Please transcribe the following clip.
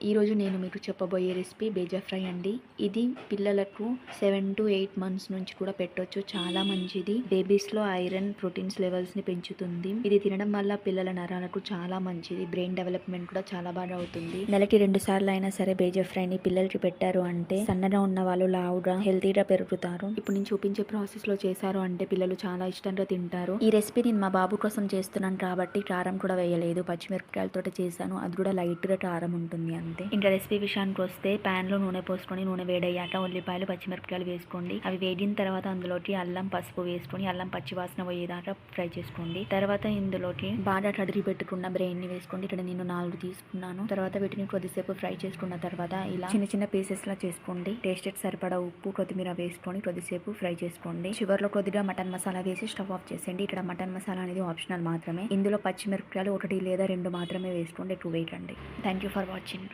ఈరోజు నేను మీకు చెప్పబోయే రెసిపీ బేజా ఫ్రై అండి. ఇది పిల్లలకు 7 to 8 మంత్స్ నుంచి కూడా పెట్టొచ్చు. చాలా మంచిది. బేబీస్లో ఐరన్, ప్రోటీన్స్ లెవెల్స్ని పెంచుతుంది. ఇది తినడం వల్ల పిల్లల నరాలకు చాలా మంచిది. బ్రెయిన్ డెవలప్మెంట్ కూడా చాలా బాగా అవుతుంది. నెలకి 2 సార్లు అయినా సరే బేజా ఫ్రైని పిల్లలకి పెట్టారు అంటే సన్నగా ఉన్న వాళ్ళు లావుగా హెల్తీగా పెరుగుతారు. ఇప్పుడు నేను చూపించే ప్రాసెస్ లో చేశారు అంటే పిల్లలు చాలా ఇష్టంగా తింటారు. ఈ రెసిపీ నేను మా బాబు కోసం చేస్తున్నాను కాబట్టి కారం కూడా వేయలేదు. పచ్చిమిరపకాయలతో చేశాను. అది కూడా లైట్ గా కారం ఉంటుంది అంతే. ఇంకా రెసిపీ విషయానికి వస్తే పాన్ లో నూనె పోసుకొని నూనె వేడయ్యాక ఉల్లిపాయలు పచ్చిమిరపకాయలు వేసుకోండి. అవి వేగిన తర్వాత అందులోకి అల్లం పసుపు వేసుకొని అల్లం పచ్చివాసన పోయేదాకా ఫ్రై చేసుకోండి. తర్వాత ఇందులోకి బాగా కడిగి పెట్టుకున్న బ్రెయిన్ ని వేసుకోండి. ఇక్కడ నేను 4 తీసుకున్నాను. తర్వాత వీటిని కొద్దిసేపు ఫ్రై చేసుకున్న తర్వాత ఇలా చిన్న చిన్న పీసెస్ లా చేసుకోండి. టేస్టెడ్ సరిపడా ఉప్పు కొత్తిమీర వేసుకొని కొద్దిసేపు ఫ్రై చేసుకోండి. చివర్లో కొద్దిగా మటన్ మసాలా వేసి స్టవ్ ఆఫ్ చేసేయండి. ఇక్కడ మటన్ మసాలా అనేది ఆప్షనల్ మాత్రమే. ఇందులో పచ్చిమిరపకాయలు 1 లేదా 2 మాత్రమే వేసుకోండి. ఎక్కువ వేయకండి. Thank you for watching.